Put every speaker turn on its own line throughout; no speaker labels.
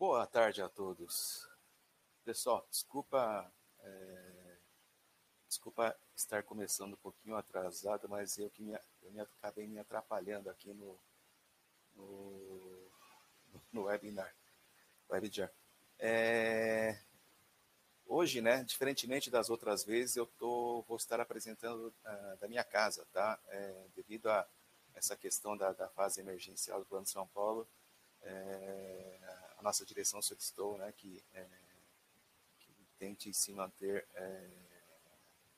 Boa tarde a todos. Pessoal, desculpa estar começando um pouquinho atrasado, mas acabei me atrapalhando aqui no webinar. Hoje, né, diferentemente das outras vezes, vou estar apresentando da minha casa, tá? Devido a essa questão da fase emergencial do Plano São Paulo, a nossa direção solicitou, né, que tente se manter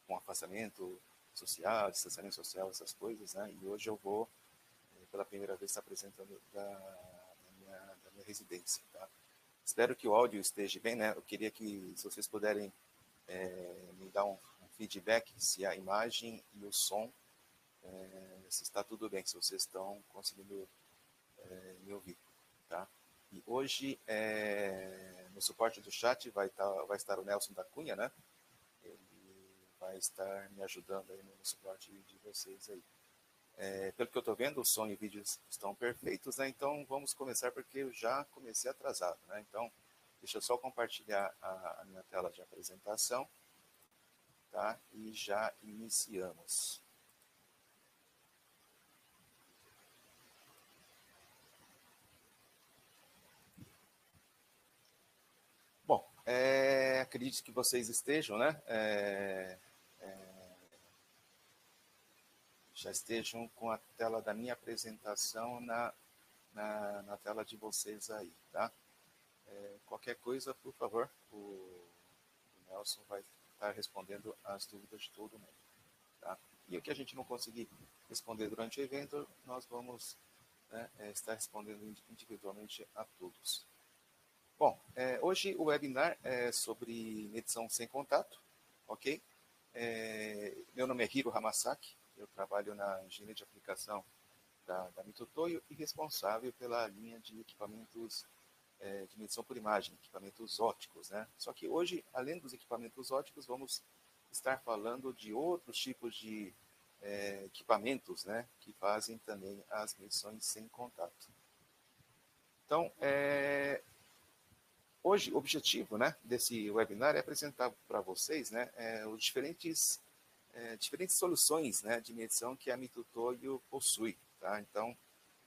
com afastamento social, distanciamento social, essas coisas, né? E hoje eu vou, pela primeira vez, estar apresentando da minha residência, tá? Espero que o áudio esteja bem, né? Eu queria que, se vocês puderem me dar um feedback se a imagem e o som, se está tudo bem, se vocês estão conseguindo me ouvir, tá? E hoje, no suporte do chat, vai estar o Nelson da Cunha, né? Ele vai estar me ajudando aí no suporte de vocês aí. Pelo que eu estou vendo, o som e o vídeo estão perfeitos, né? Então vamos começar, porque eu já comecei atrasado, né? Então, deixa eu só compartilhar a minha tela de apresentação, tá? E já iniciamos. Bom, acredito que vocês estejam, né? Já estejam com a tela da minha apresentação na tela de vocês aí, tá? Qualquer coisa, por favor, o Nelson vai estar respondendo as dúvidas de todo mundo, tá? E o que a gente não conseguir responder durante o evento, nós vamos, né, estar respondendo individualmente a todos. Bom, hoje o webinar é sobre medição sem contato, ok? Meu nome é Hiro Hamasaki, eu trabalho na engenharia de aplicação da Mitutoyo e responsável pela linha de equipamentos de medição por imagem, equipamentos ópticos, né? Só que hoje, além dos equipamentos ópticos, vamos estar falando de outros tipos de equipamentos, né, que fazem também as medições sem contato. Então, hoje o objetivo, né, desse webinar é apresentar para vocês, né, os diferentes soluções, né, de medição que a Mitutoyo possui, tá? Então,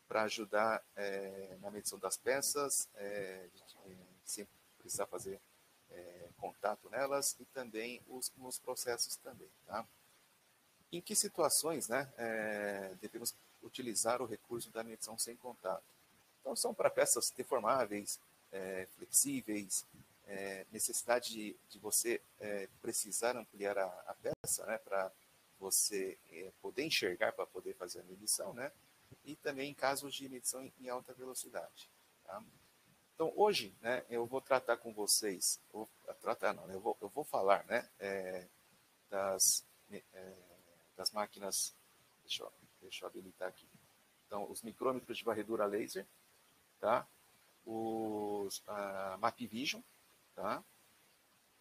para ajudar na medição das peças, sem precisar fazer contato nelas, e também nos processos também, tá? Em que situações, né, devemos utilizar o recurso da medição sem contato? Então, são para peças deformáveis, flexíveis, necessidade de você precisar ampliar a peça, né, para você poder enxergar, para poder fazer a medição, né? E também em casos de medição em alta velocidade, tá? Então, hoje, né, eu vou tratar com vocês, eu vou falar, né, das máquinas, deixa eu habilitar aqui. Então, os micrômetros de varredura laser, tá? A MapVision, tá?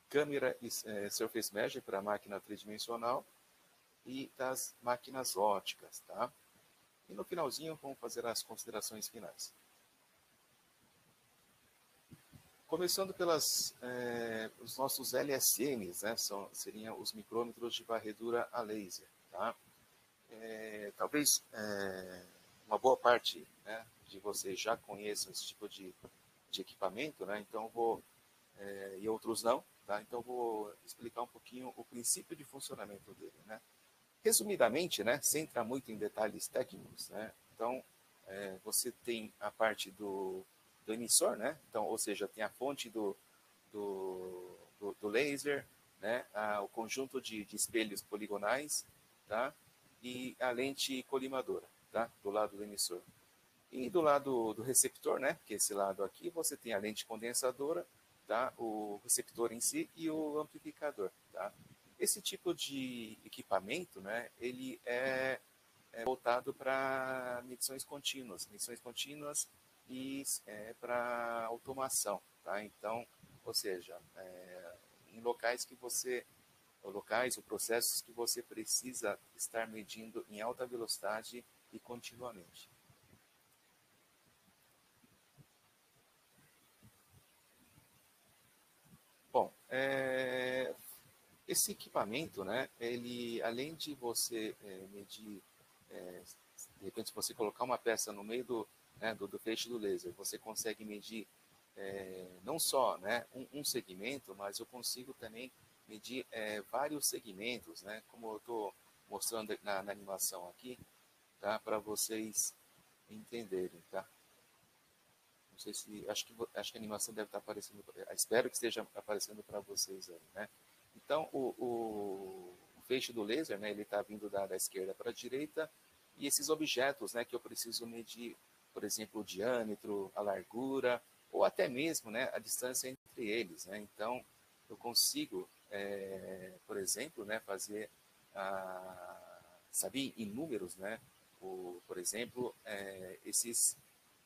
Câmera e Surface Measure para máquina tridimensional e das máquinas óticas, tá? E no finalzinho, vamos fazer as considerações finais. Começando os nossos LSMs, né, seriam os micrômetros de varredura a laser, tá? Talvez uma boa parte, né, de vocês já conheçam esse tipo de equipamento, né? Então e outros não, tá? Então vou explicar um pouquinho o princípio de funcionamento dele, né? Resumidamente, né, sem entrar muito em detalhes técnicos, né? Então você tem a parte do emissor, né? Então, ou seja, tem a fonte do laser, né? O conjunto de espelhos poligonais, tá? E a lente colimadora, tá? Do lado do emissor. E do lado do receptor, né? Que é esse lado aqui, você tem a lente condensadora, tá? O receptor em si e o amplificador, tá? Esse tipo de equipamento, né? Ele é voltado para medições contínuas e para automação, tá? Então, ou seja, em locais ou processos que você precisa estar medindo em alta velocidade e continuamente. esse equipamento, né, ele, além de você medir, de repente, se você colocar uma peça no meio do feixe do laser, você consegue medir não só, né, um segmento, mas eu consigo também medir vários segmentos, né, como eu estou mostrando na animação aqui, tá, para vocês entenderem, tá? Não sei se, acho que a animação deve estar aparecendo, espero que esteja aparecendo para vocês aí, né? Então, o feixe do laser, né, ele está vindo da esquerda para a direita, e esses objetos, né, que eu preciso medir, por exemplo, o diâmetro, a largura, ou até mesmo, né, a distância entre eles, né? Então, eu consigo, por exemplo, né, fazer, saber em números, né, por exemplo,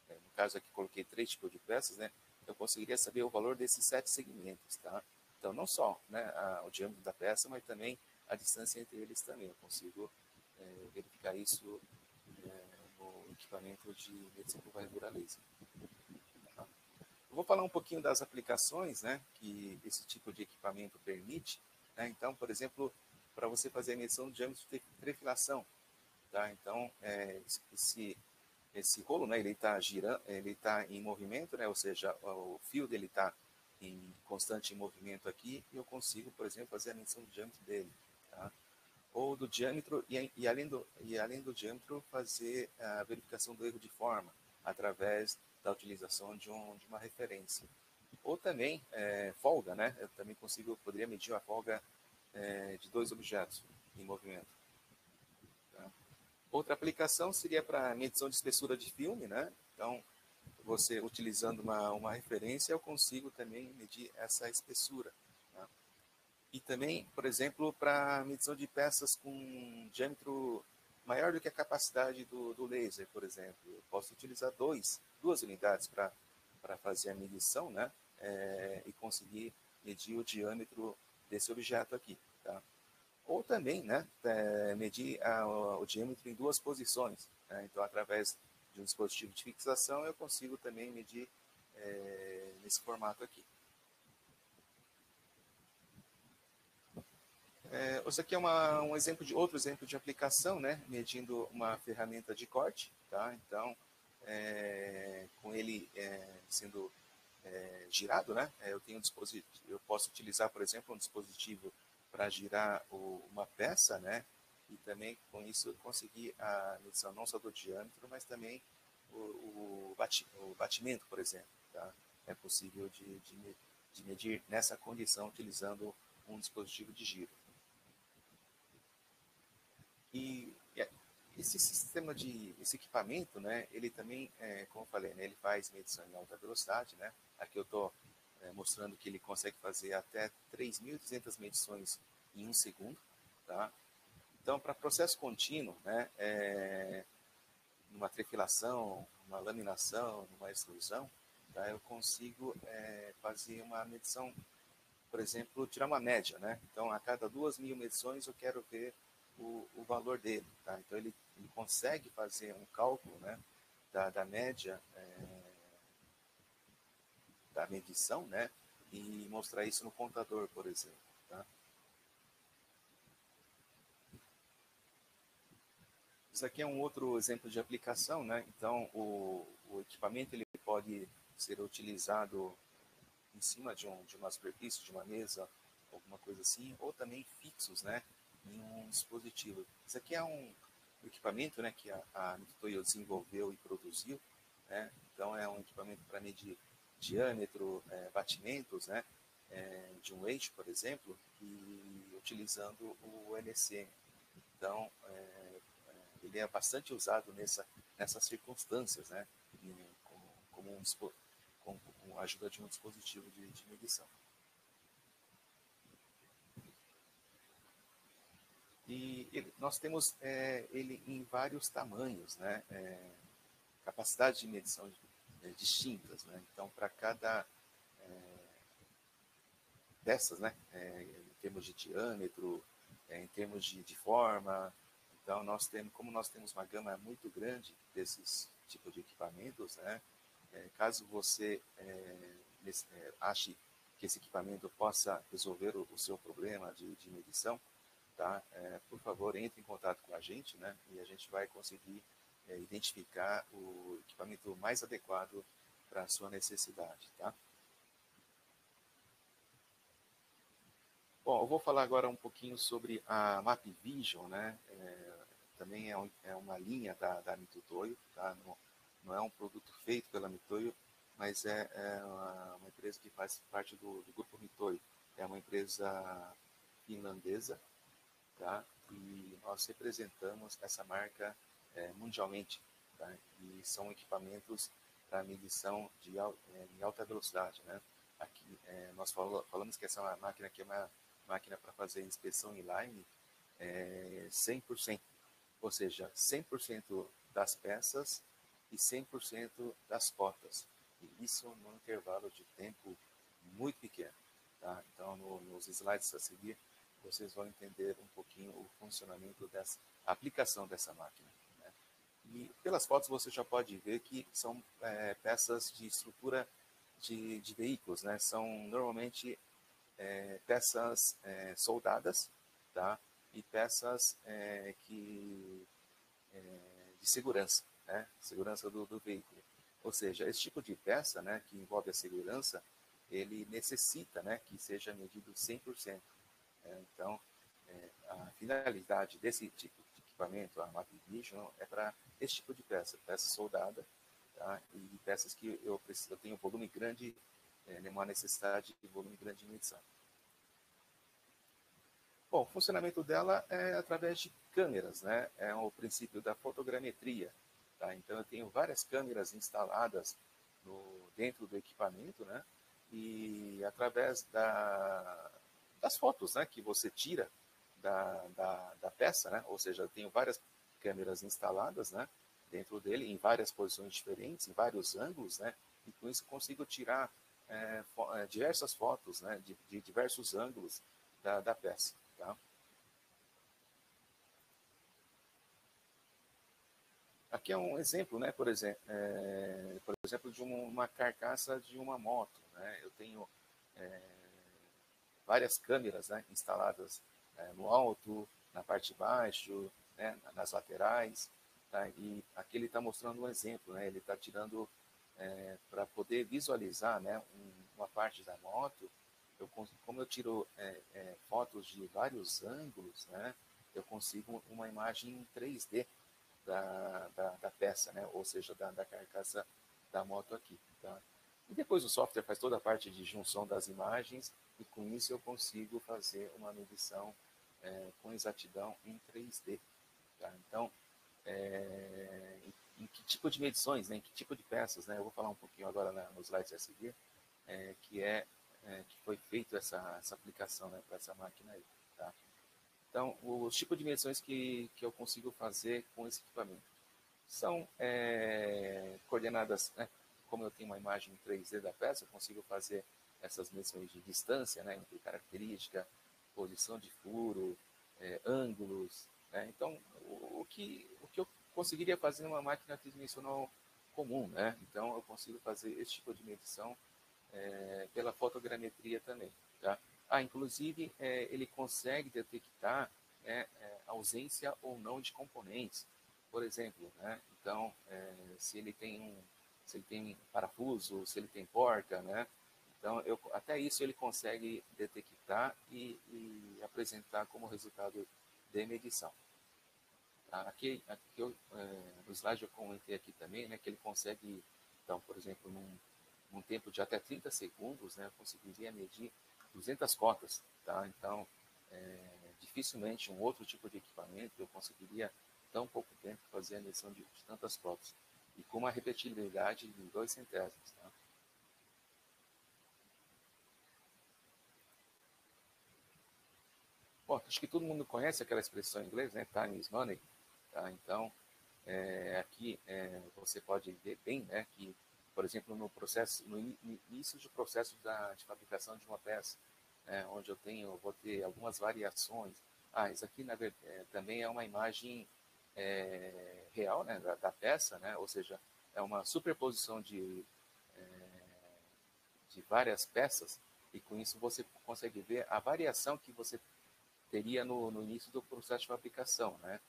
no caso aqui coloquei 3 tipos de peças, né, eu conseguiria saber o valor desses 7 segmentos, tá? Então, não só, né, o diâmetro da peça, mas também a distância entre eles também. Eu consigo verificar isso no equipamento de medição por varredura laser. Tá? Eu vou falar um pouquinho das aplicações, né, que esse tipo de equipamento permite, né? Então, por exemplo, para você fazer a medição do diâmetro de trefilação, tá? Então, esse rolo, né, ele está girando, ele está em movimento, né, ou seja, o fio dele está em constante movimento aqui, e eu consigo, por exemplo, fazer a medição do diâmetro dele, tá? Ou do diâmetro, e além do diâmetro, fazer a verificação do erro de forma, através da utilização de uma referência. Ou também, folga, né, eu também poderia medir a folga de 2 objetos em movimento. Tá? Outra aplicação seria para medição de espessura de filme, né? Então, você utilizando uma referência, eu consigo também medir essa espessura. Tá? E também, por exemplo, para medição de peças com diâmetro maior do que a capacidade do laser, por exemplo. Eu posso utilizar duas unidades para fazer a medição, né? E conseguir medir o diâmetro desse objeto aqui. Tá? Ou também, né, medir o diâmetro em 2 posições. Né? Então, através de um dispositivo de fixação, eu consigo também medir nesse formato aqui. Isso aqui é outro exemplo de aplicação, né, medindo uma ferramenta de corte. Tá? Então, com ele sendo girado, né, eu posso utilizar, por exemplo, um dispositivo para girar uma peça, né, e também com isso conseguir a medição não só do diâmetro, mas também o batimento, por exemplo. Tá? É possível de medir nessa condição utilizando um dispositivo de giro. E esse equipamento, né, ele também, como eu falei, né, ele faz medição em alta velocidade, né? Aqui eu estou mostrando que ele consegue fazer até 3.200 medições em 1 segundo, tá? Então, para processo contínuo, né, numa trefilação, numa laminação, numa extrusão, tá, eu consigo fazer uma medição, por exemplo, tirar uma média, né? Então, a cada 2.000 medições eu quero ver o valor dele, tá? Então, ele consegue fazer um cálculo, né, da média da medição, né, e mostrar isso no computador, por exemplo, tá? Isso aqui é um outro exemplo de aplicação, né? Então, o equipamento ele pode ser utilizado em cima de uma superfície, de uma mesa, alguma coisa assim, ou também fixos, né, em um dispositivo. Isso aqui é um equipamento, né, que a Mitutoyo desenvolveu e produziu, né? Então é um equipamento para medir diâmetro, batimentos, né, de um eixo, por exemplo, e utilizando o NC. Então ele é bastante usado nessas circunstâncias, né, como com a ajuda de um dispositivo de medição. E nós temos ele em vários tamanhos, né? Capacidade de medição distintas, né? Então, para cada dessas, né? Em termos de diâmetro, em termos de forma, então como nós temos uma gama muito grande desses tipos de equipamentos, né? Caso você ache que esse equipamento possa resolver o seu problema de medição, tá? Por favor, entre em contato com a gente, né? E a gente vai conseguir identificar o equipamento mais adequado para a sua necessidade, tá? Bom, eu vou falar agora um pouquinho sobre a MapVision, né? Também é uma linha da Mitutoyo, tá? Não é um produto feito pela Mitutoyo, mas é uma empresa que faz parte do grupo Mitutoyo. É uma empresa finlandesa, tá? E nós representamos essa marca mundialmente, tá? E são equipamentos para medição em alta velocidade, né? Aqui nós falamos que essa máquina aqui é uma máquina para fazer inspeção inline 100%, ou seja, 100% das peças e 100% das cotas. E isso num intervalo de tempo muito pequeno, tá? Então, nos slides a seguir, vocês vão entender um pouquinho o funcionamento dessa aplicação dessa máquina, né? E pelas fotos você já pode ver que são peças de estrutura de veículos, né? São normalmente peças soldadas, tá? E peças de segurança, né? Segurança do veículo. Ou seja, esse tipo de peça, né, que envolve a segurança, ele necessita, né, que seja medido 100%. Então, a finalidade desse tipo de equipamento, a MapVision, é para esse tipo de peça soldada, tá? E peças que eu tenho volume grande, uma necessidade de volume grande de medição. Bom, o funcionamento dela é através de câmeras, né? É o princípio da fotogrametria, tá? Então, eu tenho várias câmeras instaladas dentro do equipamento, né? E através das fotos, né, que você tira da peça, né? Ou seja, eu tenho várias câmeras instaladas, né, dentro dele, em várias posições diferentes, em vários ângulos, né? E com isso consigo tirar diversas fotos, né, de diversos ângulos da peça, tá? Aqui é um exemplo, né, por exemplo de uma carcaça de uma moto, né? Eu tenho várias câmeras, né, instaladas no alto, na parte de baixo, né, nas laterais, tá? E aqui ele está mostrando um exemplo, né? Ele está tirando para poder visualizar, né, uma parte da moto. Como eu tiro fotos de vários ângulos, né, eu consigo uma imagem em 3D da peça, né? Ou seja, da carcaça da moto aqui, tá? E depois o software faz toda a parte de junção das imagens e com isso eu consigo fazer uma medição com exatidão em 3D, tá? Então, em que tipo de medições, né? Em que tipo de peças, né? Eu vou falar um pouquinho agora nos slides a seguir, que foi feita essa aplicação, né, para essa máquina aí, tá? Então, os tipos de medições que eu consigo fazer com esse equipamento são coordenadas, né, como eu tenho uma imagem 3D da peça, eu consigo fazer essas medições de distância, né, entre característica, posição de furo, ângulos, né? Então, o que eu conseguiria fazer numa máquina tridimensional comum, né? Então, eu consigo fazer esse tipo de medição pela fotogrametria também, tá? Inclusive, ele consegue detectar ausência ou não de componentes, por exemplo, né? Então, se ele tem parafuso, se ele tem porca, né? Então, até isso ele consegue detectar e apresentar como resultado de medição. Tá? No slide eu comentei aqui também, né, que ele consegue, então, por exemplo, num tempo de até 30 segundos, né, eu conseguiria medir 200 cotas, tá? Então, dificilmente um outro tipo de equipamento eu conseguiria, em tão pouco tempo, fazer a medição de tantas cotas. E com uma repetibilidade de 2 centésimos, tá? Bom, acho que todo mundo conhece aquela expressão em inglês, né? Time is money, tá? Então, aqui você pode ver bem, né, que, por exemplo, no início do processo de fabricação de uma peça, né, onde vou ter algumas variações. Isso aqui também é uma imagem real, né, da peça, né, ou seja, é uma superposição de várias peças, E com isso você consegue ver a variação que você teria no início do processo de fabricação, né?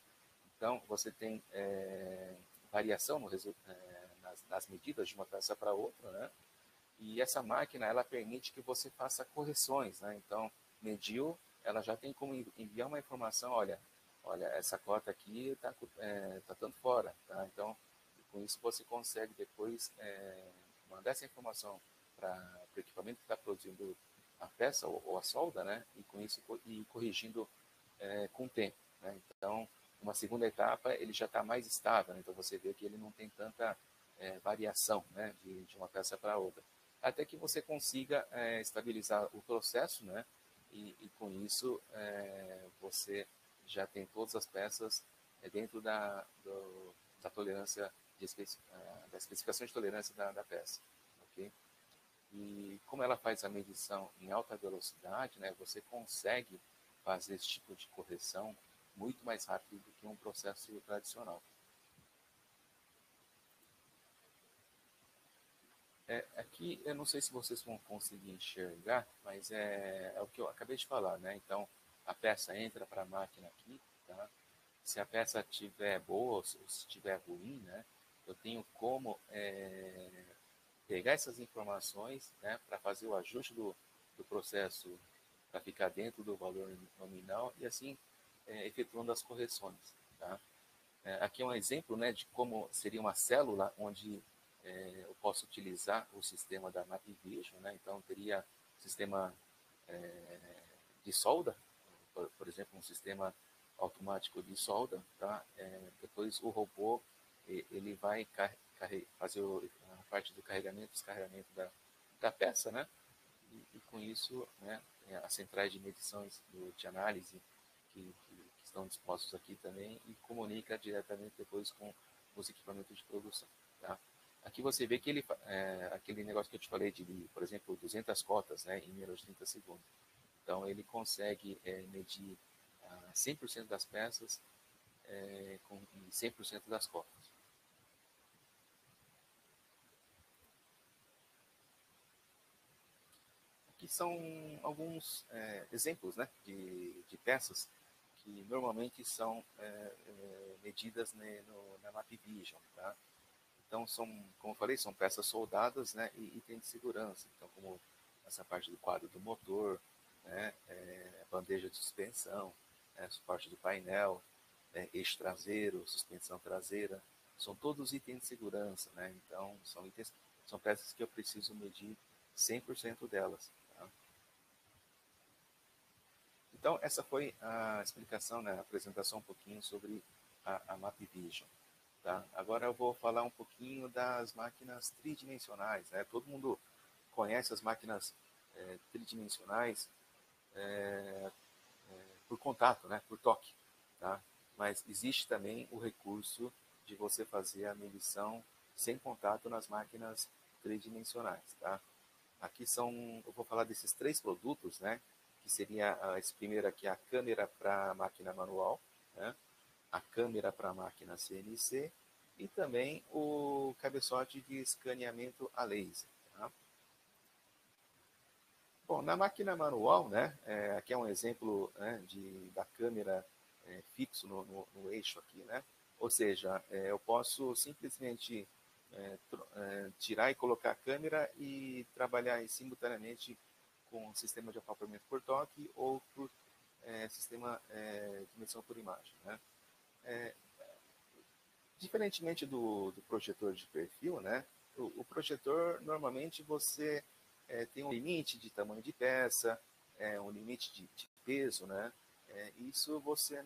Então, você tem variação nas medidas de uma peça para outra, né? E essa máquina, ela permite que você faça correções, né? Então, mediu, ela já tem como enviar uma informação, olha, essa cota aqui está tá tanto fora, tá? Então, com isso você consegue depois mandar essa informação para o equipamento que está produzindo a peça ou a solda, né? E com isso ir corrigindo com o tempo, né? Então, uma segunda etapa ele já está mais estável, né? Então você vê que ele não tem tanta variação, né? De uma peça para outra, até que você consiga estabilizar o processo, né? E com isso você já tem todas as peças dentro da tolerância da especificação de tolerância da peça, ok? E como ela faz a medição em alta velocidade, né, você consegue fazer esse tipo de correção muito mais rápido do que um processo tradicional. Aqui, eu não sei se vocês vão conseguir enxergar, mas é o que eu acabei de falar, né? Então, a peça entra para a máquina aqui, tá? Se a peça estiver boa ou se estiver ruim, né? Eu tenho como pegar essas informações, né, para fazer o ajuste do processo para ficar dentro do valor nominal e assim efetuando as correções, tá? Aqui é um exemplo, né, de como seria uma célula onde eu posso utilizar o sistema da MapVision, né? Então teria sistema de solda, por exemplo, um sistema automático de solda, tá? Depois o robô ele vai fazer a parte do carregamento, descarregamento da peça, né? E com isso, né, as centrais de medições de análise que estão dispostos aqui também e comunica diretamente depois com os equipamentos de produção, tá? Aqui você vê que aquele negócio que eu te falei de, por exemplo, 200 cotas, né, em menos de 30 segundos. Então ele consegue medir 100% das peças em 100% das cotas. Aqui são alguns exemplos, né, de peças que normalmente são medidas, né, na MapVision, tá? Então são, como eu falei, são peças soldadas, né, e itens de segurança. Então, como essa parte do quadro do motor, né, bandeja de suspensão, suporte do painel, eixo traseiro, suspensão traseira, são todos itens de segurança, né? Então são peças que eu preciso medir 100% delas. Tá? Então essa foi a explicação, né, a apresentação um pouquinho sobre a MapVision. Tá? Agora eu vou falar um pouquinho das máquinas tridimensionais, né? Todo mundo conhece as máquinas tridimensionais por contato, né? Por toque, tá? Mas existe também o recurso de você fazer a medição sem contato nas máquinas tridimensionais, tá? Aqui eu vou falar desses três produtos, né? Que seria esse primeiro aqui, a câmera para máquina manual, né? A câmera para máquina CNC e também o cabeçote de escaneamento a laser, tá? Bom, na máquina manual, né, aqui é um exemplo, né, da câmera fixo no eixo aqui, né? Ou seja, eu posso simplesmente tirar e colocar a câmera e trabalhar simultaneamente com o sistema de acompanhamento por toque ou por sistema de dimensão por imagem, né? Diferentemente do projetor de perfil, né? O projetor, normalmente, você tem um limite de tamanho de peça, um limite de peso, né? Isso você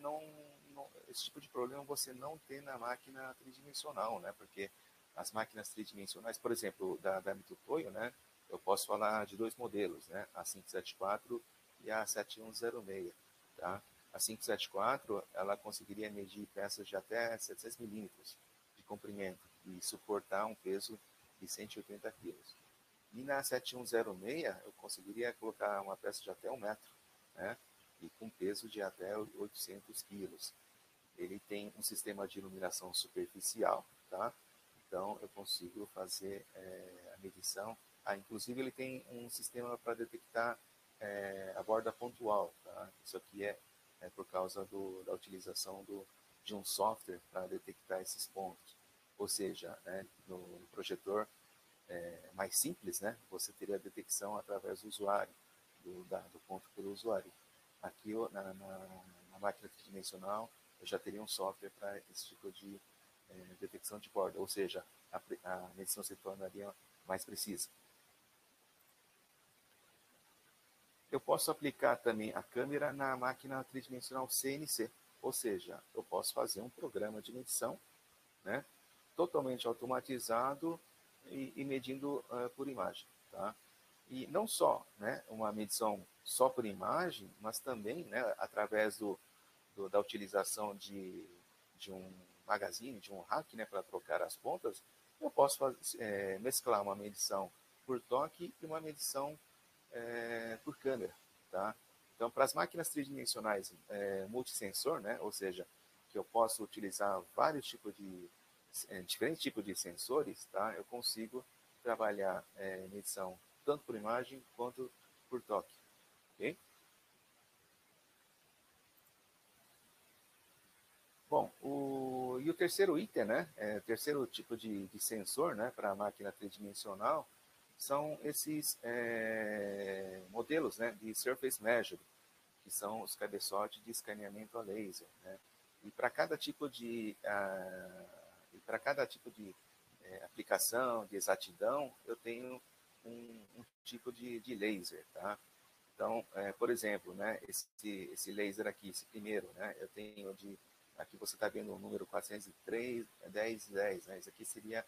esse tipo de problema você não tem na máquina tridimensional, né? Porque as máquinas tridimensionais, por exemplo, da Mitutoyo, né? Eu posso falar de dois modelos, né? A 574 e a 7106, tá? A 574 ela conseguiria medir peças de até 700 milímetros de comprimento e suportar um peso de 180 quilos. E na 7106 eu conseguiria colocar uma peça de até 1 metro, né? E com peso de até 800 quilos. Ele tem um sistema de iluminação superficial, tá? Então, eu consigo fazer a medição. Inclusive, ele tem um sistema para detectar a borda pontual. Tá? Isso aqui é por causa da utilização de um software para detectar esses pontos. Ou seja, né, no projetor mais simples, né, você teria a detecção através do usuário, do ponto pelo usuário. Aqui, na máquina tridimensional, eu já teria um software para esse tipo de detecção de borda, ou seja, a medição se tornaria mais precisa. Eu posso aplicar também a câmera na máquina tridimensional CNC, ou seja, eu posso fazer um programa de medição, né, totalmente automatizado e medindo por imagem. Tá? E não só, né, uma medição só por imagem, mas também, né, através da utilização de um magazine, de um rack, né, para trocar as pontas, eu posso mesclar uma medição por toque e uma medição por câmera. Tá? Então, para as máquinas tridimensionais multisensor, né, ou seja, que eu posso utilizar vários tipos diferentes tipos de sensores, tá? Eu consigo trabalhar medição tanto por imagem quanto por toque. Okay? Bom, e o terceiro item, né, o terceiro tipo de sensor, né, para a máquina tridimensional, são esses modelos, né, de Surface Measure, que são os cabeçotes de escaneamento a laser, né? E para cada tipo de aplicação, de exatidão, eu tenho um tipo de laser, tá? Então, por exemplo, né, esse laser aqui, esse primeiro, né, eu tenho aqui você está vendo o número 403, 10, 10, né? Isso aqui seria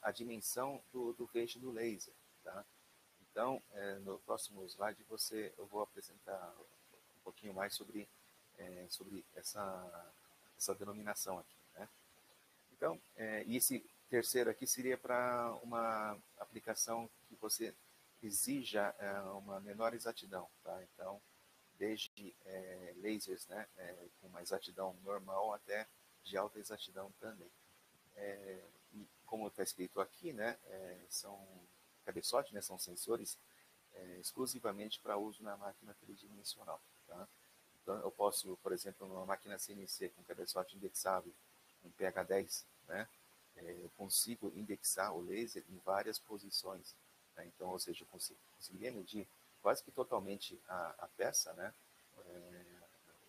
a dimensão do feixe do laser, tá? Então, no próximo slide eu vou apresentar um pouquinho mais sobre essa denominação aqui, né? Então, e esse terceiro aqui seria para uma aplicação que você exija uma menor exatidão, tá? Então, desde lasers, né, com uma exatidão normal até de alta exatidão também. E como está escrito aqui, né, são cabeçotes, né, são sensores exclusivamente para uso na máquina tridimensional. Tá? Então, eu posso, por exemplo, numa máquina CNC com cabeçote indexável, um PH10, né, eu consigo indexar o laser em várias posições. Né? Então, ou seja, eu conseguiria medir quase que totalmente a peça, né,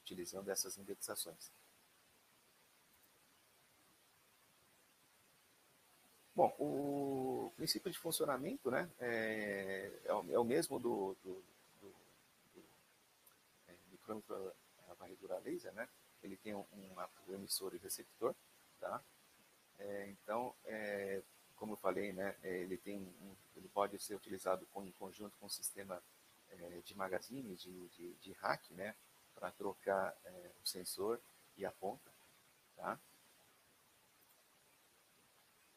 utilizando essas indexações. Bom, o princípio de funcionamento, né, é o mesmo do micrômetro a varredura laser, né? Ele tem um emissor e receptor, tá? Então, como eu falei, né, ele pode ser utilizado em conjunto com o sistema de magazine, de rack, né, para trocar o sensor e a ponta, tá?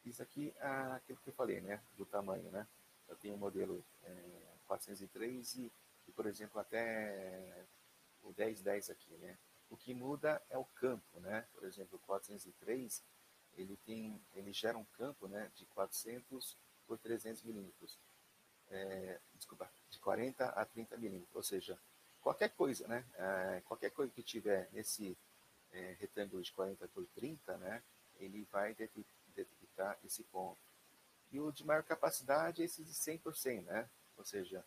Isso aqui é aquilo que eu falei, né, do tamanho, né? Eu tenho um modelo 403 e, por exemplo, até o 1010 aqui, né? O que muda é o campo, né? Por exemplo, o 403, ele gera um campo, né, de 400 por 300 milímetros. Desculpa, de 40 a 30 milímetros, ou seja, qualquer coisa, né? Qualquer coisa que tiver nesse retângulo de 40 por 30, né? Ele vai detectar esse ponto. E o de maior capacidade é esse de 100%, né? Ou seja,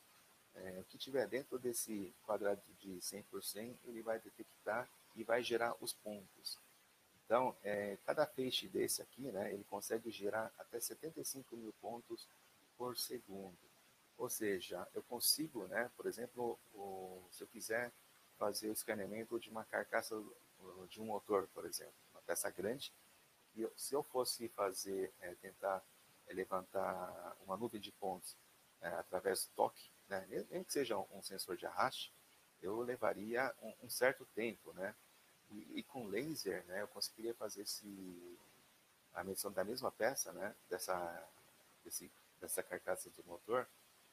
o que tiver dentro desse quadrado de 100%, ele vai detectar e vai gerar os pontos. Então, cada feixe desse aqui, né, ele consegue gerar até 75 mil pontos por segundo. Ou seja, eu consigo, né, por exemplo, se eu quiser fazer o escaneamento de uma carcaça de um motor, por exemplo, uma peça grande, e se eu fosse tentar levantar uma nuvem de pontos através do toque, né, mesmo que seja um sensor de arraste, eu levaria um certo tempo, né? E com laser, né, eu conseguiria fazer a medição da mesma peça, né, dessa carcaça do motor,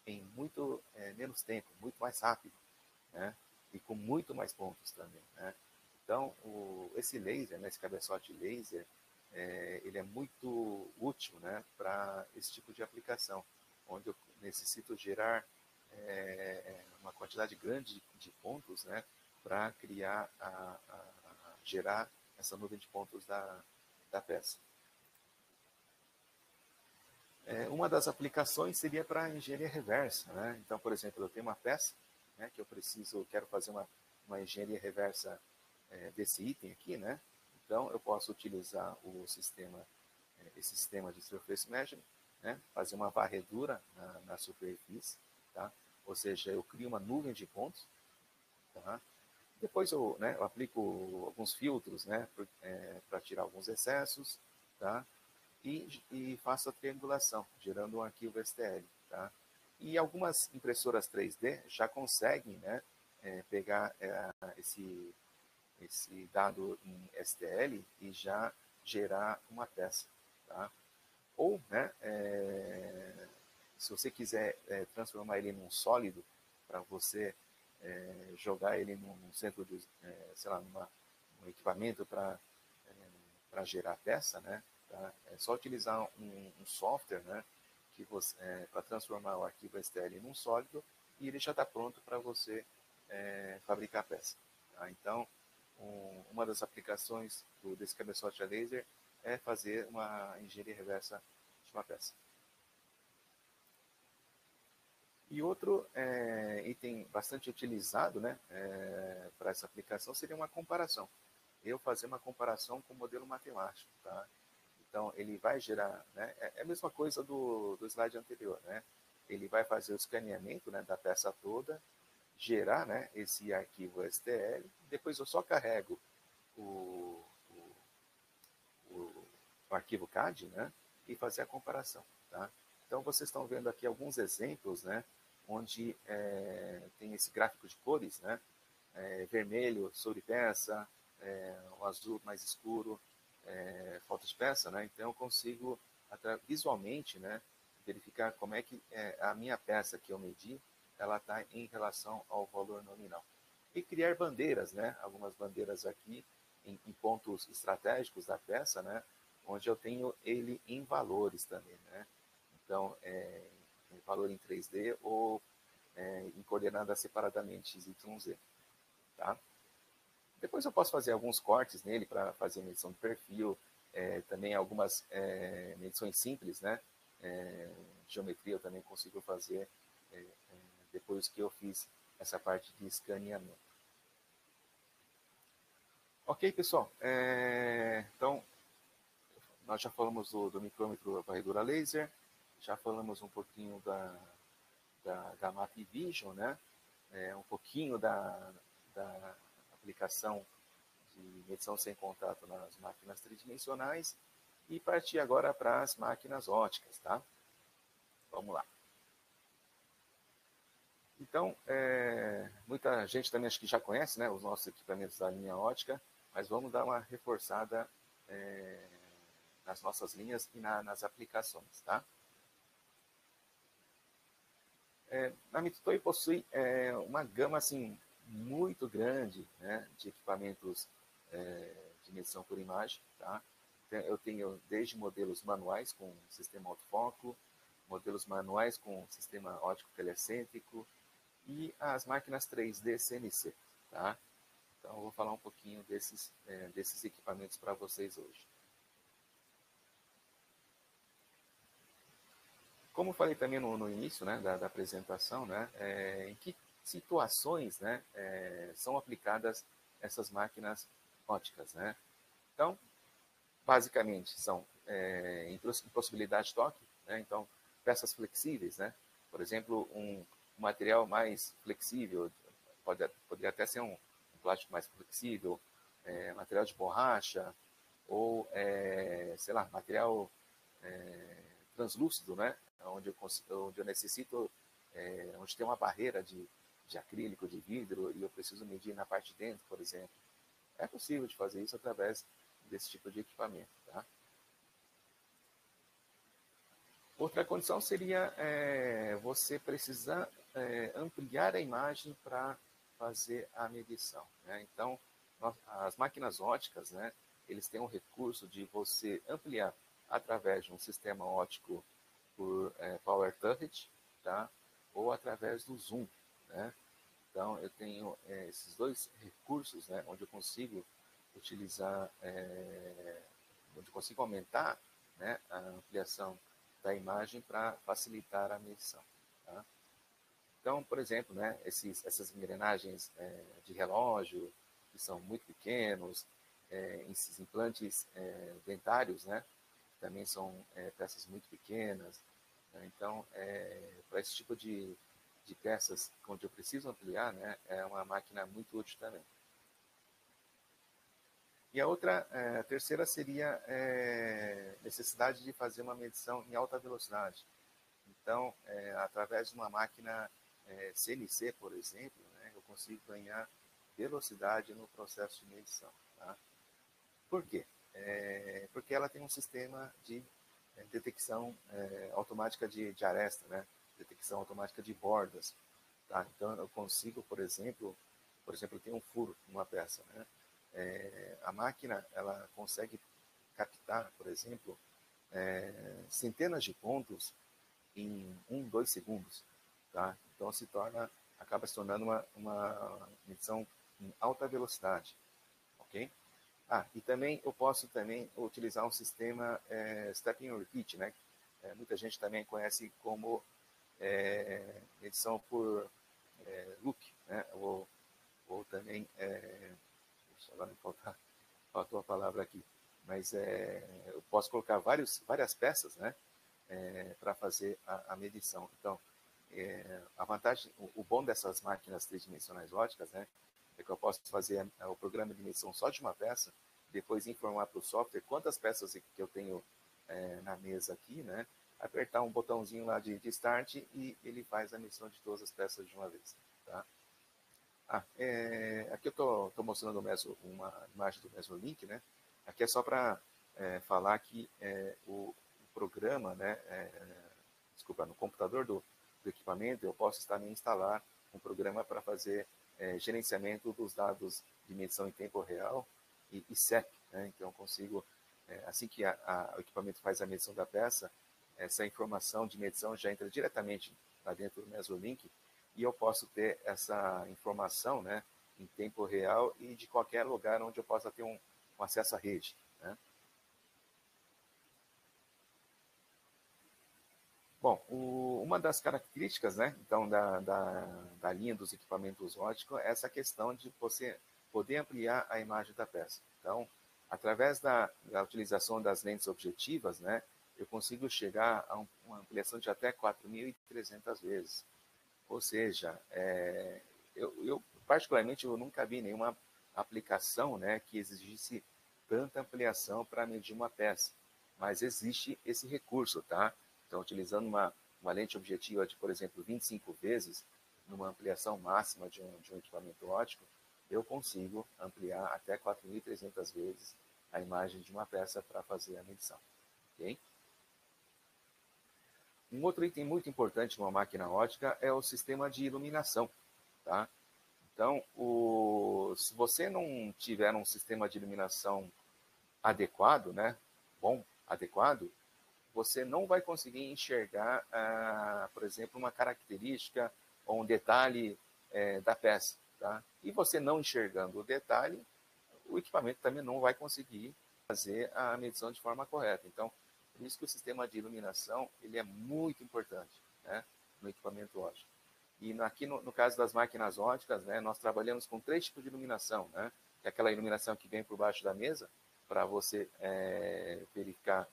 em muito menos tempo, muito mais rápido, né? E com muito mais pontos também, né? Então, esse laser, né, esse cabeçote laser, ele é muito útil, né, para esse tipo de aplicação, onde eu necessito gerar uma quantidade grande de pontos, né, para criar, gerar essa nuvem de pontos da peça. Uma das aplicações seria para a engenharia reversa, né? Então, por exemplo, eu tenho uma peça, né, que quero fazer uma engenharia reversa desse item aqui, né? Então, eu posso utilizar esse sistema de Surface Mesh, né, fazer uma varredura na superfície, tá? Ou seja, eu crio uma nuvem de pontos, tá? Depois eu aplico alguns filtros, né, para tirar alguns excessos, tá? E faço a triangulação, gerando um arquivo STL, tá? E algumas impressoras 3D já conseguem, né, pegar esse dado em STL e já gerar uma peça, tá? Ou, né, se você quiser transformar ele num sólido, para você jogar ele num centro de, sei lá, um equipamento para gerar peça, né? Tá? É só utilizar um software, né, que você para transformar o arquivo STL num sólido e ele já está pronto para você fabricar a peça. Tá? Então, uma das aplicações desse cabeçote a laser é fazer uma engenharia reversa de uma peça. E outro item bastante utilizado, né, para essa aplicação seria uma comparação. Eu fazer uma comparação com o modelo matemático. Tá? Então, ele vai gerar, né, é a mesma coisa do slide anterior. Né? Ele vai fazer o escaneamento, né, da peça toda, gerar, né, esse arquivo STL, depois eu só carrego o, o, o arquivo CAD, né, e fazer a comparação. Tá? Então, vocês estão vendo aqui alguns exemplos, né, onde tem esse gráfico de cores, né, vermelho sobre peça, o azul mais escuro, foto de peça, né, então eu consigo visualmente, né, verificar como é que a minha peça que eu medi, ela está em relação ao valor nominal. E criar bandeiras, né, algumas bandeiras aqui em pontos estratégicos da peça, né, onde eu tenho ele em valores também, né. Então, em valor em 3D ou em coordenadas separadamente x, y, z. Tá? Depois eu posso fazer alguns cortes nele para fazer medição de perfil, também algumas medições simples, né? Geometria eu também consigo fazer depois que eu fiz essa parte de escaneamento. Ok, pessoal. Então, nós já falamos do micrômetro varredura laser, já falamos um pouquinho da Map Vision, né? Um pouquinho da aplicação de medição sem contato nas máquinas tridimensionais e partir agora para as máquinas óticas, tá? Vamos lá. Então, muita gente também acho que já conhece, né, os nossos equipamentos da linha ótica, mas vamos dar uma reforçada nas nossas linhas e nas aplicações, tá? A Mitutoyo possui uma gama assim muito grande, né, de equipamentos de medição por imagem. Tá? Eu tenho desde modelos manuais com sistema autofoco, modelos manuais com sistema óptico telecêntrico e as máquinas 3D CNC. Tá? Então, eu vou falar um pouquinho desses equipamentos para vocês hoje. Como eu falei também no início, né, da apresentação, né, em que situações, né, são aplicadas essas máquinas óticas, né? Então, basicamente, são em possibilidade de toque, né? Então, peças flexíveis, né? Por exemplo, um material mais flexível, poderia até ser um plástico mais flexível, material de borracha, ou, sei lá, material translúcido, né? Onde eu necessito, onde tem uma barreira de acrílico, de vidro, e eu preciso medir na parte de dentro, por exemplo. É possível de fazer isso através desse tipo de equipamento. Tá? Outra condição seria você precisar ampliar a imagem para fazer a medição. Né? Então, as máquinas óticas, né, eles têm um recurso de você ampliar através de um sistema óptico por Power Turret, tá? Ou através do zoom, né? Então, eu tenho esses dois recursos, né, onde eu consigo utilizar, onde eu consigo aumentar, né, a ampliação da imagem para facilitar a medição. Tá? Então, por exemplo, né, essas engrenagens de relógio, que são muito pequenos, esses implantes dentários, né, que também são peças muito pequenas. Né? Então, para esse tipo de peças onde eu preciso ampliar, né, é uma máquina muito útil também. E a terceira seria necessidade de fazer uma medição em alta velocidade. Então, através de uma máquina CNC, por exemplo, né, eu consigo ganhar velocidade no processo de medição. Tá? Por quê? Porque ela tem um sistema de detecção automática de aresta, né? Detecção automática de bordas. Tá? Então, eu consigo, por exemplo, tem um furo numa peça. Né? A máquina ela consegue captar, por exemplo, centenas de pontos em 2 segundos. Tá? Então, acaba se tornando uma medição em alta velocidade. Ok? E também eu posso também utilizar um sistema Step and Repeat, né? Muita gente também conhece como medição por look, né? Ou também, agora faltou a palavra aqui, mas eu posso colocar várias peças, né? Para fazer a medição. Então, a vantagem, o bom dessas máquinas tridimensionais óticas, né? É que eu posso fazer o programa de medição só de uma peça, depois informar para o software quantas peças que eu tenho na mesa aqui, né? Apertar um botãozinho lá de start e ele faz a medição de todas as peças de uma vez. Tá? Aqui eu estou mostrando uma imagem do mesmo link, né? Aqui é só para falar que o programa, né? Desculpa, no computador do equipamento eu posso também instalar um programa para fazer gerenciamento dos dados de medição em tempo real e CEP. Né? Então, eu consigo, assim que o equipamento faz a medição da peça, essa informação de medição já entra diretamente lá dentro do Mesolink e eu posso ter essa informação, né, em tempo real e de qualquer lugar onde eu possa ter um acesso à rede. Né? Bom, uma das características, né, então, da linha dos equipamentos óticos é essa questão de você poder ampliar a imagem da peça. Então, através da utilização das lentes objetivas, né, eu consigo chegar a uma ampliação de até 4.300 vezes. Ou seja, particularmente, eu nunca vi nenhuma aplicação, né, que exigisse tanta ampliação para medir uma peça. Mas existe esse recurso, tá? Então, utilizando uma lente objetiva de, por exemplo, 25 vezes, numa ampliação máxima de um equipamento óptico, eu consigo ampliar até 4.300 vezes a imagem de uma peça para fazer a medição. Okay? Um outro item muito importante numa máquina óptica é o sistema de iluminação. Tá? Então, se você não tiver um sistema de iluminação adequado, né, adequado, você não vai conseguir enxergar, por exemplo, uma característica ou um detalhe da peça. Tá? E você não enxergando o detalhe, o equipamento também não vai conseguir fazer a medição de forma correta. Então, por isso que o sistema de iluminação ele é muito importante, né, no equipamento óptico. E aqui no caso das máquinas ópticas, né, nós trabalhamos com 3 tipos de iluminação. Né? Que é aquela iluminação que vem por baixo da mesa, para você verificar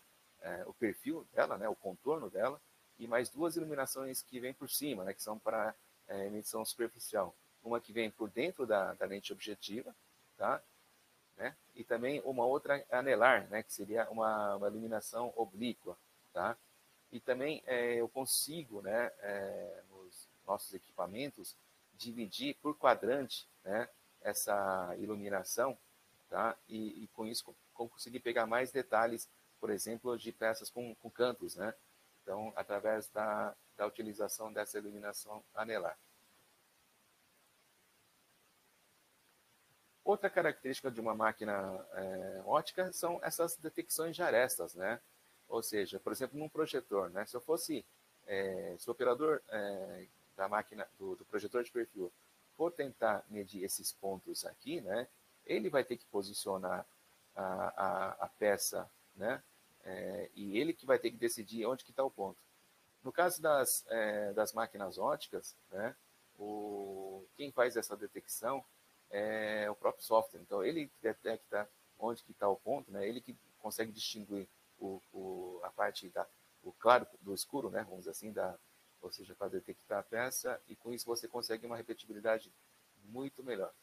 o perfil dela, né, o contorno dela, e mais 2 iluminações que vêm por cima, né, que são para medição superficial. Uma que vem por dentro da lente objetiva, tá? Né? E também uma outra anelar, né, que seria uma iluminação oblíqua. Tá? E também eu consigo, né, nos nossos equipamentos, dividir por quadrante, né, essa iluminação, tá? E com isso conseguir pegar mais detalhes, por exemplo, de peças com cantos. Né? Então, através da utilização dessa iluminação anelar. Outra característica de uma máquina ótica são essas detecções de arestas, né? Ou seja, por exemplo, num projetor, né? Se o operador da máquina, do projetor de perfil, for tentar medir esses pontos aqui, né? Ele vai ter que posicionar a peça, né? E ele que vai ter que decidir onde que está o ponto. No caso das máquinas óticas, né? Quem faz essa detecção é o próprio software. Então, ele detecta onde que está o ponto, né? Ele que consegue distinguir a parte o claro do escuro, né? Vamos dizer assim, ou seja, para detectar a peça, e com isso você consegue uma repetibilidade muito melhor.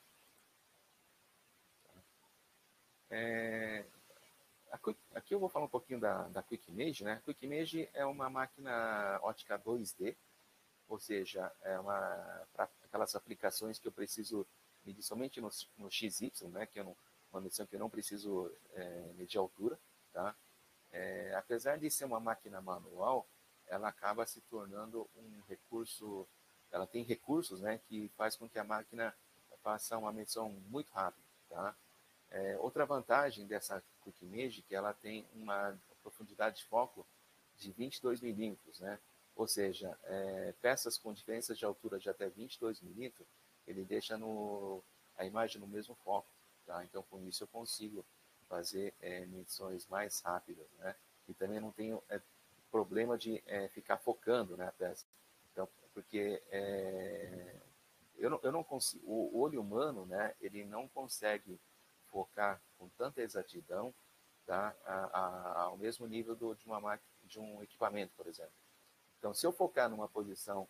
Aqui eu vou falar um pouquinho da Quick Image, né? Quick Image é uma máquina ótica 2D, ou seja, para aquelas aplicações que eu preciso medir somente no XY, né? Que uma medição que eu não preciso medir a altura, tá? Apesar de ser uma máquina manual, ela acaba se tornando um recurso, ela tem recursos, né, que faz com que a máquina faça uma medição muito rápida, tá? Outra vantagem dessa Quick Image é que ela tem uma profundidade de foco de 22 milímetros, né? Ou seja, peças com diferenças de altura de até 22 milímetros, ele deixa a imagem no mesmo foco, tá? Então, com isso eu consigo fazer medições mais rápidas, né? E também não tenho problema de ficar focando, né, a peça. Então, porque eu não consigo, o olho humano, né, ele não consegue focar com tanta exatidão, tá, ao mesmo nível de uma máquina, de um equipamento, por exemplo. Então, se eu focar numa posição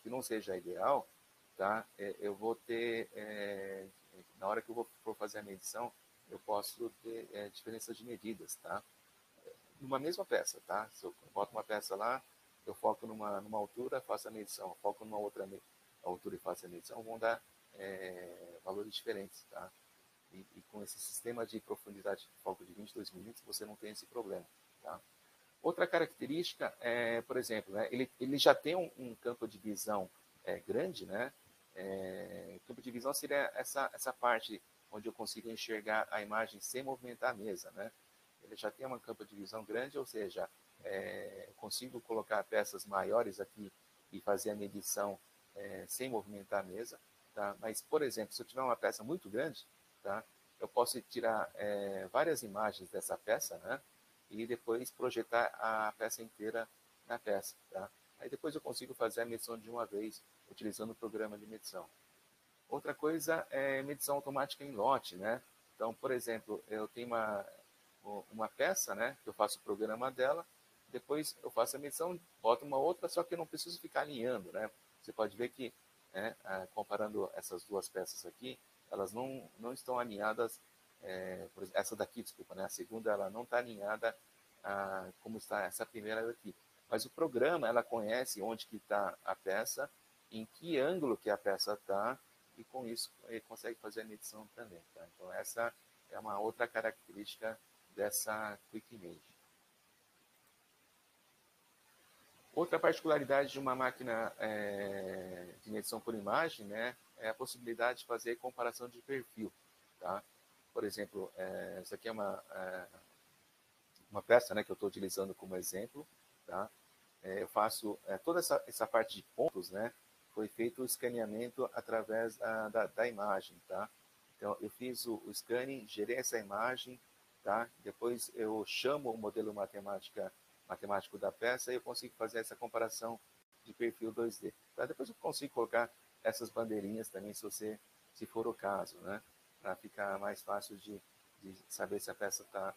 que não seja ideal, tá, eu vou ter, na hora que eu for fazer a medição, eu posso ter diferenças de medidas, tá? Numa mesma peça, tá? Se eu boto uma peça lá, eu foco numa altura, faço a medição, eu foco numa outra altura e faço a medição, vão dar valores diferentes, tá? E com esse sistema de profundidade de foco de 22 milímetros, você não tem esse problema, tá? Outra característica por exemplo, né, ele já tem um campo de visão grande, né? Campo de visão seria essa parte onde eu consigo enxergar a imagem sem movimentar a mesa, né? Ele já tem uma campo de visão grande, ou seja, consigo colocar peças maiores aqui e fazer a medição sem movimentar a mesa, tá? Mas, por exemplo, se eu tiver uma peça muito grande, tá? Eu posso tirar várias imagens dessa peça, né? E depois projetar a peça inteira na peça, tá? Aí depois eu consigo fazer a medição de uma vez, utilizando o programa de medição. Outra coisa é medição automática em lote, né? Então, por exemplo, eu tenho uma peça, né? Que eu faço o programa dela, depois eu faço a medição, boto uma outra, só que eu não preciso ficar alinhando, né? Você pode ver que, comparando essas duas peças aqui, elas não estão alinhadas, por exemplo, essa daqui, desculpa, né? A segunda, ela não está alinhada como está essa primeira daqui. Mas o programa, ela conhece onde que está a peça, em que ângulo que a peça está, e com isso ele consegue fazer a medição também, tá? Então essa é uma outra característica dessa Quick Image. Outra particularidade de uma máquina de medição por imagem, né, é a possibilidade de fazer comparação de perfil, tá? Por exemplo, essa aqui é uma peça, né, que eu estou utilizando como exemplo, tá? Eu faço toda essa parte de pontos, né, foi feito o escaneamento através da imagem, tá? Então, eu fiz o scanning, gerei essa imagem, tá? Depois eu chamo o modelo matemático da peça e eu consigo fazer essa comparação de perfil 2D. Tá? Depois eu consigo colocar essas bandeirinhas também, se for o caso, né? Para ficar mais fácil de saber se a peça está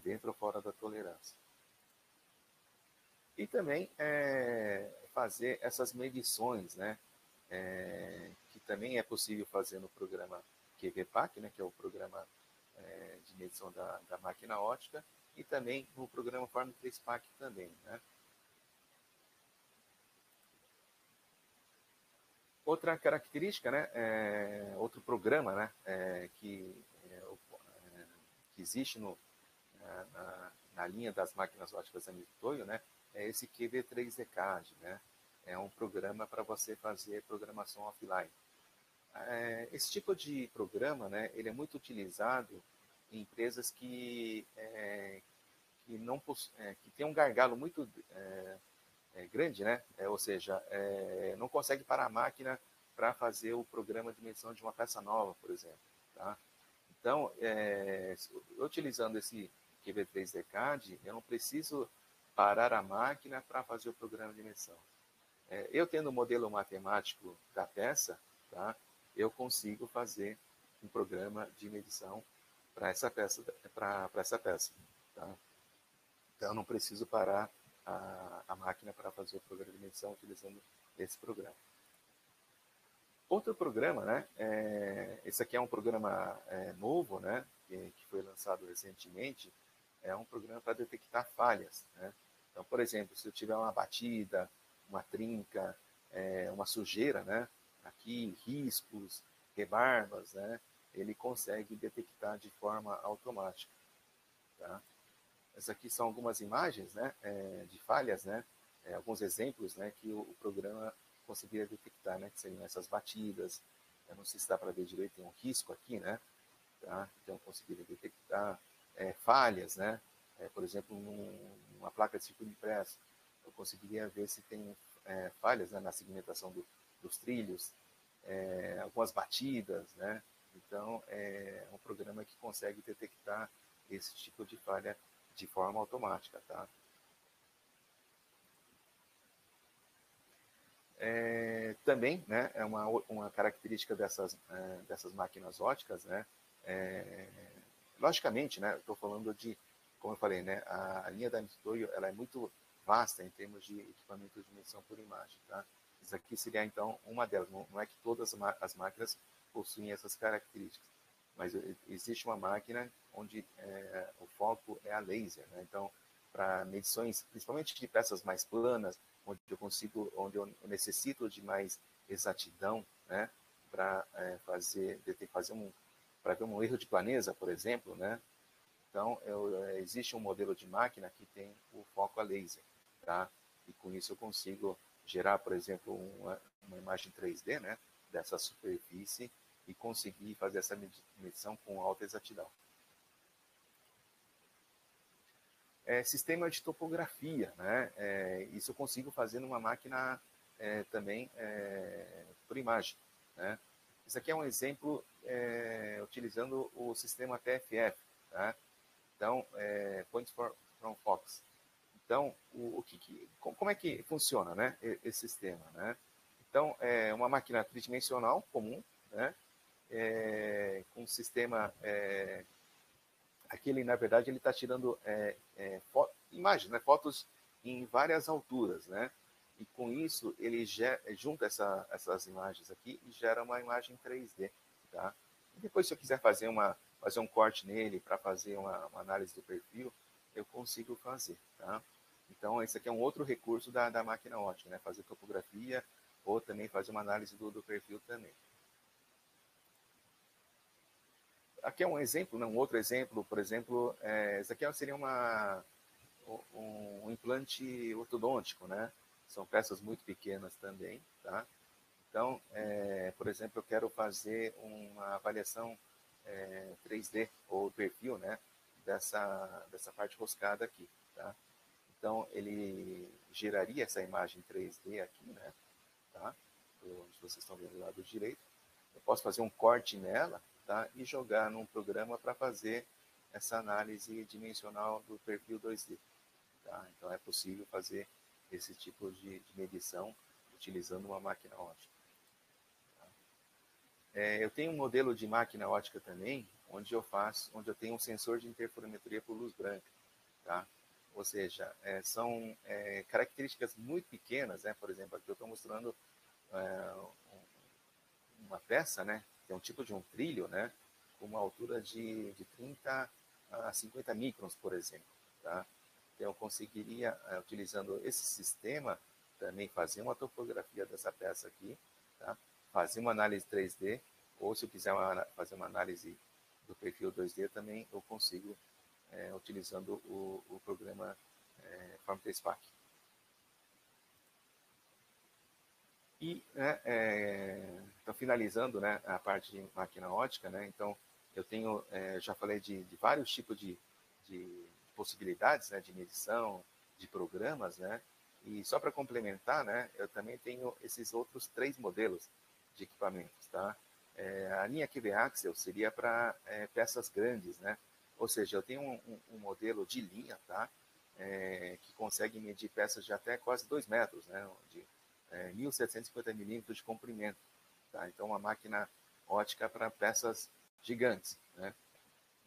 dentro ou fora da tolerância. E também fazer essas medições, né? Que também é possível fazer no programa QVPAC, né? Que é o programa de medição da máquina ótica, e também no programa Form 3PAC também, né? Outra característica, né? Outro programa, né? Que existe na linha das máquinas óticas Amigo Toyo, né? É esse QV3DCAD, né? É um programa para você fazer programação offline. Esse tipo de programa, né, ele é muito utilizado em empresas que não que tem um gargalo muito grande, né? Ou seja, não consegue parar a máquina para fazer o programa de medição de uma peça nova, por exemplo. Tá? Então, utilizando esse QV3D CAD, eu não preciso parar a máquina para fazer o programa de medição. Eu tendo o modelo matemático da peça, tá? Eu consigo fazer um programa de medição para essa peça, para essa peça. Tá? Então, eu não preciso parar a máquina para fazer o programa de medição utilizando esse programa. Outro programa, né? Esse aqui é um programa novo, né? Que foi lançado recentemente. É um programa para detectar falhas, né? Então, por exemplo, se eu tiver uma batida, uma trinca, uma sujeira, né? Aqui, riscos, rebarbas, né? Ele consegue detectar de forma automática, tá? Essas aqui são algumas imagens, né, de falhas, né, alguns exemplos, né, que o programa conseguiria detectar, né, que seriam essas batidas. Eu não sei se dá para ver direito, tem um risco aqui, né, tá? Então eu conseguiria detectar falhas, né, por exemplo, numa placa de circuito impresso, eu conseguiria ver se tem falhas, né, na segmentação dos trilhos, algumas batidas, né. Então é um programa que consegue detectar esse tipo de falha de forma automática, tá? Também, né, é uma característica dessas máquinas óticas, né, é, logicamente, né, estou falando de, como eu falei, né, a linha da Mitoyo, ela é muito vasta em termos de equipamento de medição por imagem, tá? Isso aqui seria, então, uma delas. Não é que todas as máquinas possuem essas características, mas existe uma máquina onde o foco é a laser, né? Então, para medições, principalmente de peças mais planas, onde eu necessito de mais exatidão, né? Para para ver um erro de planeza, por exemplo, né? Então, existe um modelo de máquina que tem o foco a laser, tá? E com isso eu consigo gerar, por exemplo, uma imagem 3D, né? Dessa superfície e conseguir fazer essa medição com alta exatidão. Sistema de topografia, né? Isso eu consigo fazer numa máquina também por imagem, né? Isso aqui é um exemplo utilizando o sistema TFF, tá? Então, Point from Fox. Então, como é que funciona, né, esse sistema, né? Então, é uma máquina tridimensional comum, né? Com um sistema aquele, na verdade, ele está tirando imagens, né, fotos em várias alturas, né? E com isso ele junta essas imagens aqui e gera uma imagem 3D, tá? E depois, se eu quiser fazer um corte nele para fazer uma análise do perfil, eu consigo fazer, tá? Então, esse aqui é um outro recurso da máquina ótica, né? Fazer topografia ou também fazer uma análise do perfil também. Aqui é um exemplo, né? Um outro exemplo, por exemplo, esse aqui seria um implante ortodôntico, né? São peças muito pequenas também, tá? Então, por exemplo, eu quero fazer uma avaliação 3D ou perfil, né? Dessa parte roscada aqui, tá? Então, ele geraria essa imagem 3D aqui, né? Tá? Onde vocês estão vendo do lado direito. Eu posso fazer um corte nela, tá? E jogar num programa para fazer essa análise dimensional do perfil 2D. Tá? Então é possível fazer esse tipo de medição utilizando uma máquina ótica. Tá? Eu tenho um modelo de máquina ótica também, onde eu tenho um sensor de interferometria por luz branca. Tá? Ou seja, são características muito pequenas, né? Por exemplo, aqui eu estou mostrando uma peça, né? Que é um tipo de um trilho, né? Com uma altura de 30 a 50 microns, por exemplo. Tá? Então, eu conseguiria, utilizando esse sistema, também fazer uma topografia dessa peça aqui, tá? Fazer uma análise 3D, ou se eu quiser fazer uma análise do perfil 2D, também eu consigo, utilizando o programa Form3Pack. E, né, então, finalizando, né, a parte de máquina ótica, né, então eu tenho, já falei de vários tipos de possibilidades, né, de medição, de programas, né, e só para complementar, né, eu também tenho esses outros 3 modelos de equipamentos, tá? A linha QV Axel seria para peças grandes, né? Ou seja, eu tenho um modelo de linha, tá? Que consegue medir peças de até quase 2 metros, né? De 1.750 milímetros de comprimento, tá? Então, uma máquina ótica para peças gigantes, né?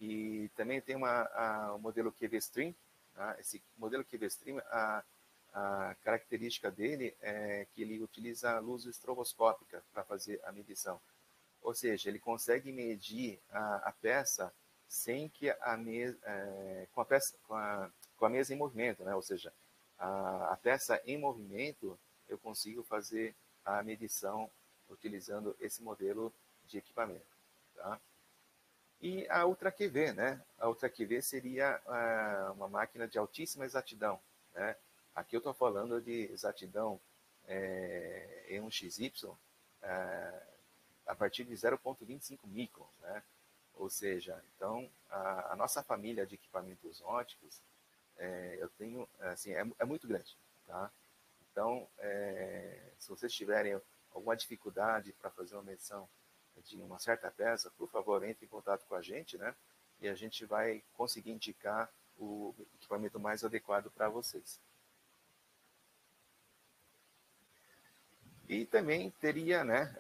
E também tem o modelo QV Stream, tá? Esse modelo QV Stream, a característica dele é que ele utiliza luz estroboscópica para fazer a medição. Ou seja, ele consegue medir a peça sem que com a peça com a mesa em movimento, né? Ou seja, a peça em movimento eu consigo fazer a medição utilizando esse modelo de equipamento, tá? E a Ultra QV, né? A Ultra QV seria uma máquina de altíssima exatidão, né? Aqui eu estou falando de exatidão em 1XY, a partir de 0,25 microns, né? Ou seja, então, a nossa família de equipamentos óticos, eu tenho, assim, é muito grande, tá? Então, se vocês tiverem alguma dificuldade para fazer uma medição de uma certa peça, por favor, entre em contato com a gente, né? E a gente vai conseguir indicar o equipamento mais adequado para vocês. E também teria, né,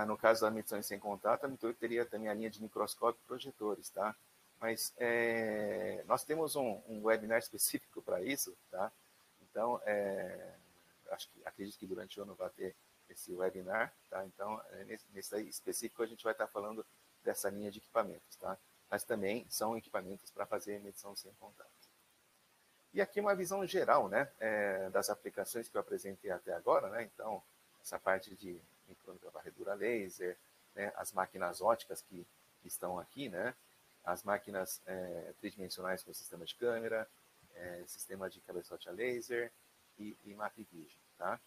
no caso da medição sem contato, a Mitoy teria também a linha de microscópio e projetores, tá? Mas nós temos um webinar específico para isso, tá? Então, acredito que durante o ano vai ter esse webinar, tá? Então, nesse aí específico, a gente vai estar falando dessa linha de equipamentos, tá? Mas também são equipamentos para fazer medição sem contato. E aqui uma visão geral, né, das aplicações que eu apresentei até agora, né? Então, essa parte de microvarredura laser, né, as máquinas óticas que estão aqui, né, as máquinas tridimensionais com sistema de câmera, sistema de cabeçote a laser e Map Vision, tá?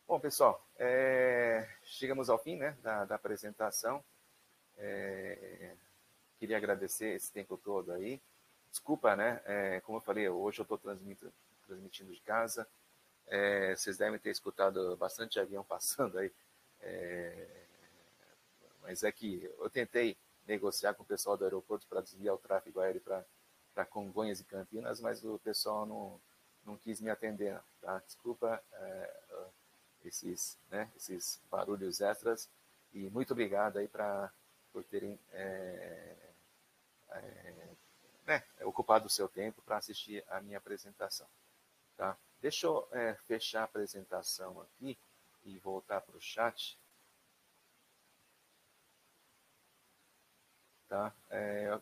Bom, pessoal, chegamos ao fim, né, da apresentação. Queria agradecer esse tempo todo aí. Desculpa, né, como eu falei, hoje eu estou transmitindo de casa. Vocês devem ter escutado bastante avião passando aí, mas é que eu tentei negociar com o pessoal do aeroporto para desviar o tráfego aéreo para Congonhas e Campinas, mas o pessoal não quis me atender, tá? Desculpa esses barulhos extras e muito obrigado aí por terem ocupado o seu tempo para assistir a minha apresentação, tá? Deixa eu fechar a apresentação aqui e voltar para o chat. Tá?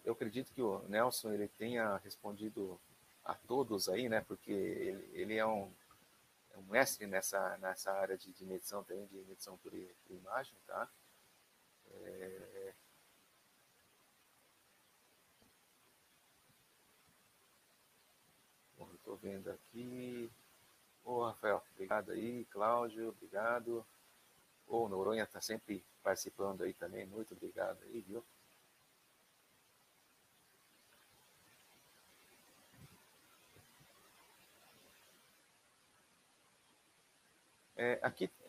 Eu acredito que o Nelson ele tenha respondido a todos aí, né? Porque ele é um mestre nessa área de medição também, de medição por imagem, tá? Bom, eu estou vendo aqui. Ô, Rafael, obrigado aí. Cláudio, obrigado. O Noronha está sempre participando aí também. Muito obrigado aí, viu?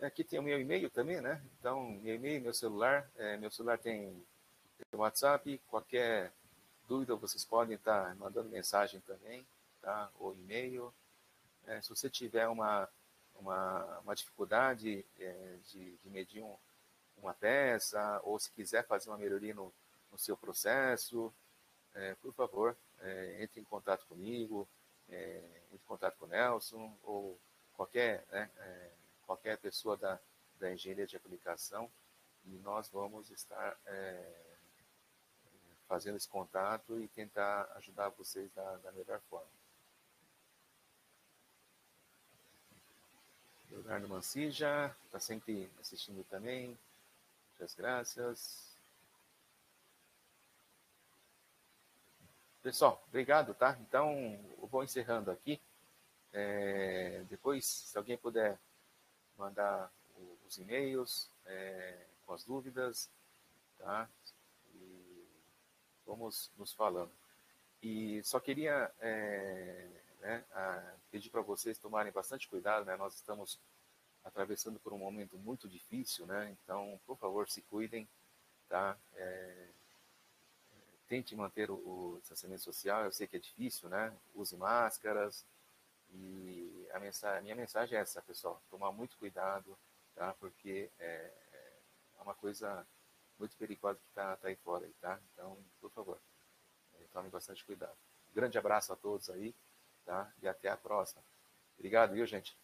Aqui tem o meu e-mail também, né? Então, meu e-mail, meu celular tem WhatsApp, qualquer dúvida vocês podem estar mandando mensagem também, tá? Ou e-mail. Se você tiver uma dificuldade de medir uma peça, ou se quiser fazer uma melhoria no seu processo, por favor, entre em contato comigo, entre em contato com o Nelson, ou qualquer pessoa da engenharia de aplicação, e nós vamos estar fazendo esse contato e tentar ajudar vocês da melhor forma. Leonardo Mancia está sempre assistindo também. Muitas graças. Pessoal, obrigado, tá? Então, eu vou encerrando aqui. Depois, se alguém puder mandar os e-mails, com as dúvidas, tá? E vamos nos falando. E só queria pedir para vocês tomarem bastante cuidado, né? Nós estamos atravessando por um momento muito difícil, né? Então, por favor, se cuidem, tá? Tente manter o distanciamento social, eu sei que é difícil, né? Use máscaras e minha mensagem é essa, pessoal, tomar muito cuidado, tá? Porque é uma coisa muito perigosa que tá aí fora, tá? Então, por favor, tome bastante cuidado. Grande abraço a todos aí, tá? E até a próxima. Obrigado, viu, gente?